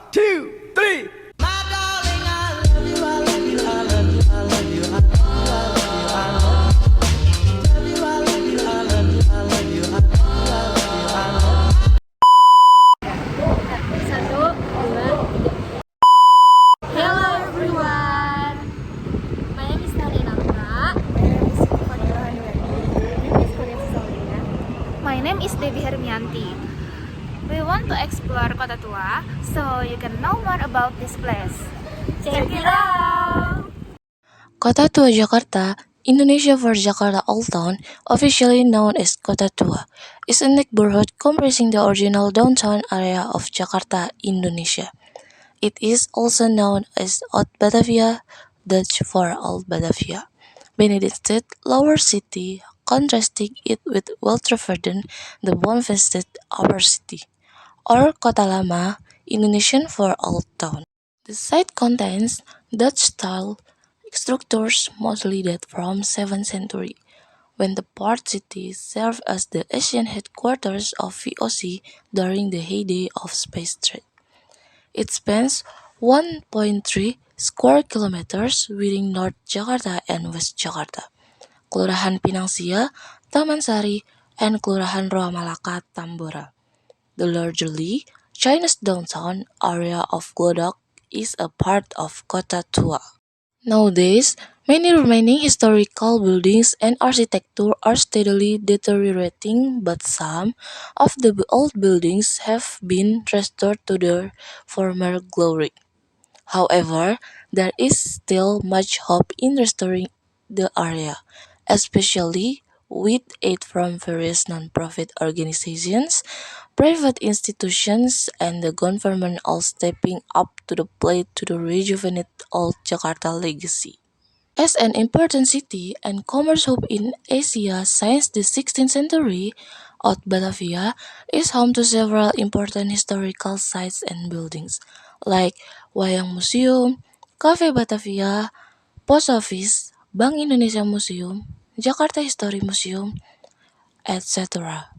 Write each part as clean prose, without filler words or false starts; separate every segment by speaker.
Speaker 1: 2, 3.
Speaker 2: Satu, dua, tiga. Hello everyone. My name is Nafra. My name is Deby Hermiyanti. We want to explore Kota Tua, so you can know more about this place. Check it out!
Speaker 3: Kota Tua Jakarta, Indonesia for Jakarta Old Town, officially known as Kota Tua, is a neighborhood comprising the original downtown area of Jakarta, Indonesia. It is also known as Oud Batavia, Dutch for Old Batavia, beneath its lower city, contrasting it with Welterverden, the bomb-infested upper city, or Kota Lama, Indonesian for Old Town. The site contains Dutch-style structures mostly date from 7th century, when the port city served as the ancient headquarters of VOC during the heyday of space trade. It spans 1.3 square kilometers within North Jakarta and West Jakarta, Kelurahan Pinang Sia, Taman Sari, and Kelurahan Roa Malaka, Tambora. The largely Chinese downtown area of Glodok is a part of Kota Tua. Nowadays, many remaining historical buildings and architecture are steadily deteriorating, but some of the old buildings have been restored to their former glory. However, there is still much hope in restoring the area, especially with aid from various non-profit organizations, private institutions, and the government all stepping up to the plate to rejuvenate old Jakarta legacy. As an important city and commerce hub in Asia since the 16th century, Oud Batavia is home to several important historical sites and buildings, like Wayang Museum, Cafe Batavia, Post Office, Bank Indonesia Museum, Jakarta History Museum, etc.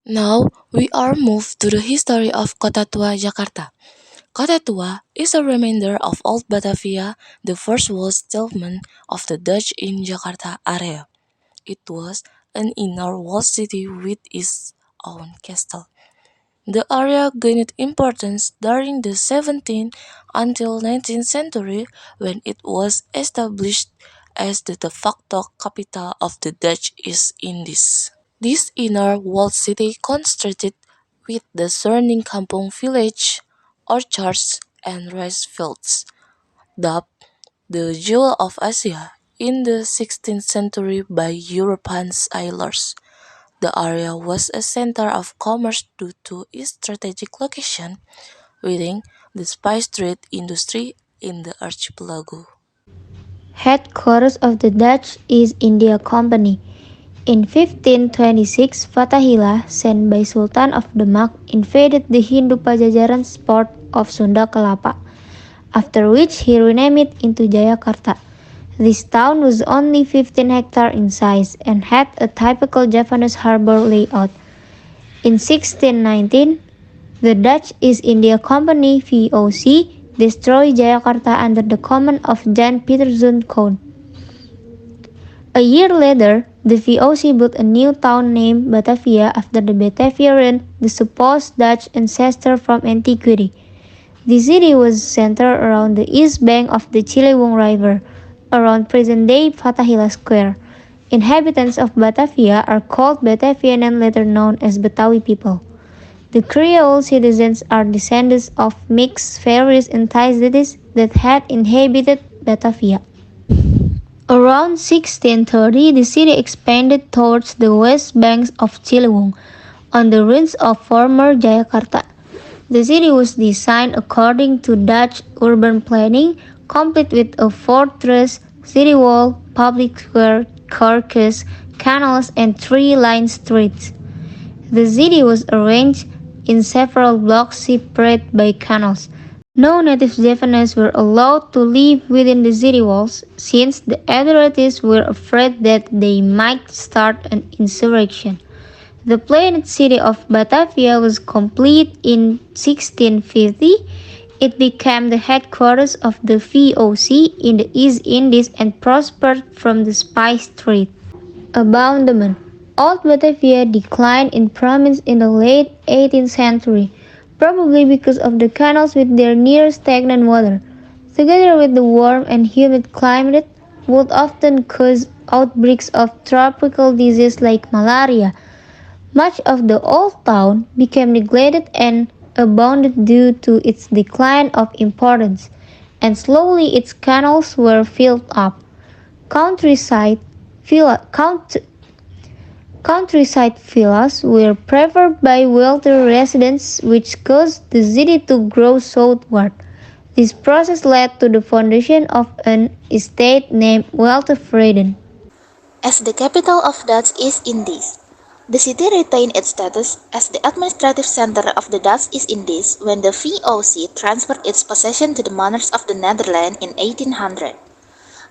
Speaker 3: Now, we are moved to the history of Kota Tua, Jakarta. Kota Tua is a remainder of Old Batavia, the first walled settlement of the Dutch in Jakarta area. It was an inner walled city with its own castle. The area gained importance during the 17th until 19th century when it was established as the de facto capital of the Dutch East Indies. This inner walled city constructed with the surrounding kampung village, orchards, and rice fields, dubbed the Jewel of Asia in the 16th century by European sailors. The area was a center of commerce due to its strategic location within the spice trade industry in the archipelago.
Speaker 4: Headquarters of the Dutch East India Company. In 1526, Fatahillah, sent by Sultan of Demak, invaded the Hindu Pajajaran port of Sunda Kelapa, after which he renamed it into Jayakarta. This town was only 15 hectares in size and had a typical Japanese harbor layout. In 1619, the Dutch East India Company (VOC) destroyed Jayakarta under the command of Jan Pieterszoon Koon. A year later, the VOC built a new town named Batavia after the Bataviaran, the supposed Dutch ancestor from antiquity. The city was centered around the east bank of the Ciliwung River, around present-day Fatahillah Square. Inhabitants of Batavia are called Batavian and later known as Betawi people. The Creole citizens are descendants of mixed various ethnicities that had inhabited Batavia. Around 1630, the city expanded towards the west banks of Ciliwung, on the ruins of former Jayakarta. The city was designed according to Dutch urban planning, complete with a fortress, city wall, public square, circus, canals, and three-line streets. The city was arranged in several blocks separated by canals. No native Japanese were allowed to live within the city walls, since the authorities were afraid that they might start an insurrection. The planned city of Batavia was complete in 1650. It became the headquarters of the VOC in the East Indies and prospered from the spice trade. Abandonment. Old Batavia declined in prominence in the late 18th century, probably because of the canals with their near stagnant water, together with the warm and humid climate, would often cause outbreaks of tropical disease like malaria. Much of the old town became neglected and abandoned due to its decline of importance, and slowly its canals were filled up. Countryside, countryside villas were preferred by wealthier residents, which caused the city to grow southward. This process led to the foundation of an estate named Weltevreden.
Speaker 3: As the capital of Dutch East Indies, the city retained its status as the administrative center of the Dutch East Indies when the VOC transferred its possession to the monarchs of the Netherlands in 1800.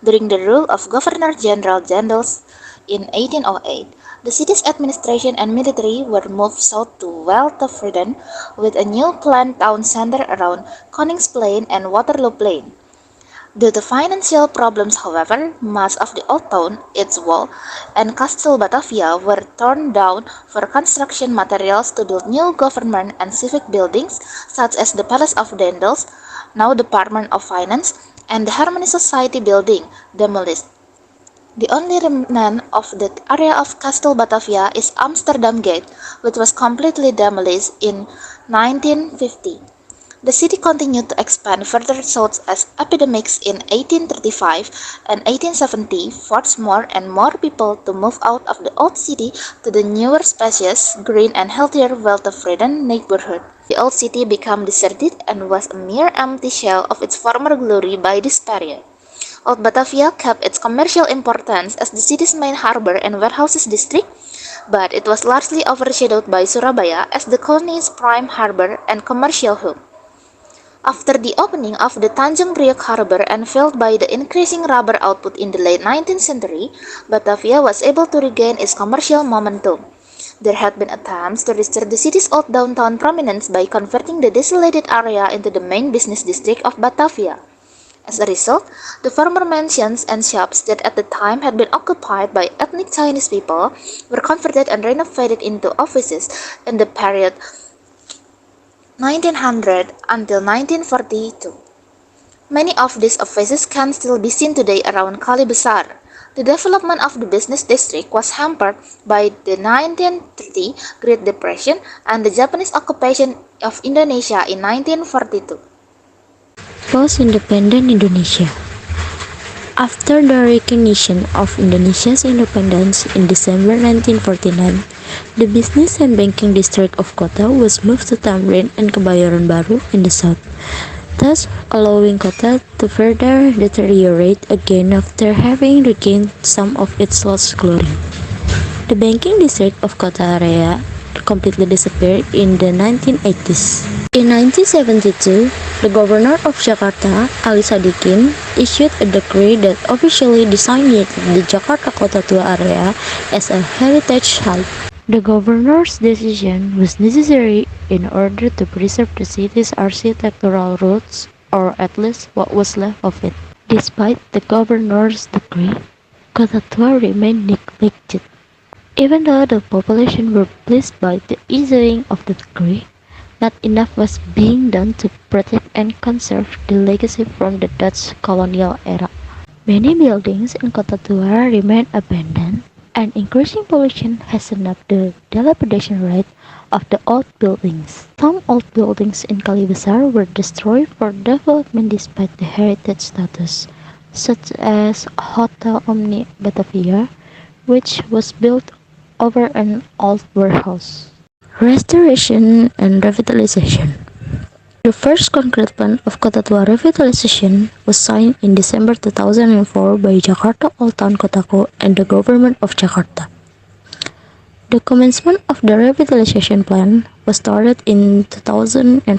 Speaker 3: During the rule of Governor-General Jendels in 1808, the city's administration and military were moved south to Weltevreden with a new planned town center around Koningsplein and Waterloo Plain. Due to financial problems, however, much of the old town, its wall, and Castle Batavia were torn down for construction materials to build new government and civic buildings such as the Palace of Dendels, now Department of Finance, and the Harmony Society building, demolished. The only remnant of the area of Castle Batavia is Amsterdam Gate, which was completely demolished in 1950. The city continued to expand further south as epidemics in 1835 and 1870 forced more and more people to move out of the old city to the newer, spacious, green, and healthier Weltevreden neighborhood. The old city became deserted and was a mere empty shell of its former glory by this period. Old Batavia kept its commercial importance as the city's main harbor and warehouses district, but it was largely overshadowed by Surabaya as the colony's prime harbor and commercial hub. After the opening of the Tanjung Priok harbor and fueled by the increasing rubber output in the late 19th century, Batavia was able to regain its commercial momentum. There had been attempts to restore the city's old downtown prominence by converting the desolated area into the main business district of Batavia. As a result, the former mansions and shops that at the time had been occupied by ethnic Chinese people were converted and renovated into offices in the period 1900 until 1942. Many of these offices can still be seen today around Kali Besar. The development of the business district was hampered by the 1930 Great Depression and the Japanese occupation of Indonesia in 1942.
Speaker 1: Post-independent Indonesia. After the recognition of Indonesia's independence in December 1949, the business and banking district of Kota was moved to Tamrin and Kebayoran Baru in the south, thus allowing Kota to further deteriorate again after having regained some of its lost glory. The banking district of Kota area completely disappeared in the 1980s. In 1972, the governor of Jakarta, Ali Sadikin, issued a decree that officially designated the Jakarta Kota Tua area as a heritage site. The governor's decision was necessary in order to preserve the city's architectural roots, or at least what was left of it. Despite the governor's decree, Kota Tua remained neglected. Even though the population were pleased by the issuing of the decree, not enough was being done to protect and conserve the legacy from the Dutch colonial era. Many buildings in Kota Tua remain abandoned, and increasing pollution hastened up the dilapidation rate of the old buildings. Some old buildings in Kali Besar were destroyed for development despite the heritage status, such as Hotel Omni Batavia, which was built over an old warehouse. Restoration and revitalization. The first concrete plan of Kota Tua revitalization was signed in December 2004 by Jakarta Old Town Kotaku and the government of Jakarta. The commencement of the revitalization plan was started in 2005.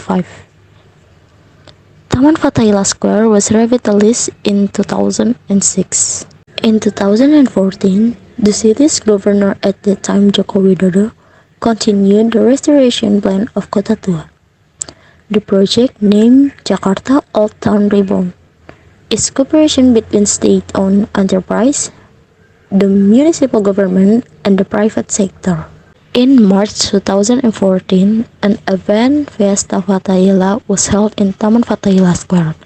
Speaker 1: Taman Fathahillah Square was revitalized in 2006. In 2014, the city's governor at the time, Joko Widodo, continued the restoration plan of Kota Tua. The project, named Jakarta Old Town Reborn, is cooperation between state-owned enterprise, the municipal government, and the private sector. In March 2014, an event Fiesta Fatahila was held in Taman Fatahila Square.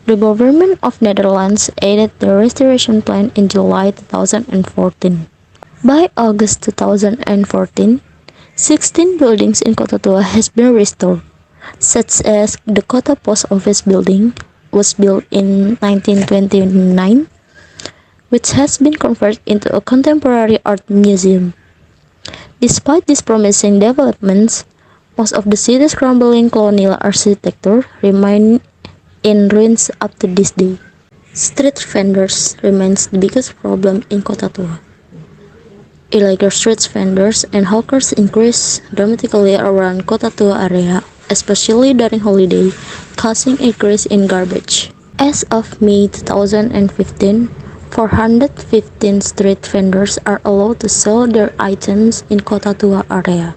Speaker 1: The government of Netherlands aided the restoration plan in July 2014. By August 2014, 16 buildings in Kota Tua has been restored, such as the Kota Post Office building, was built in 1929, which has been converted into a contemporary art museum. Despite these promising developments, most of the city's crumbling colonial architecture remain in ruins up to this day. Street vendors remains the biggest problem in Kota Tua. Illegal street vendors and hawkers increase dramatically around Kota Tua area, especially during holiday, causing increase in garbage. As of May 2015, 415 street vendors are allowed to sell their items in Kota Tua area.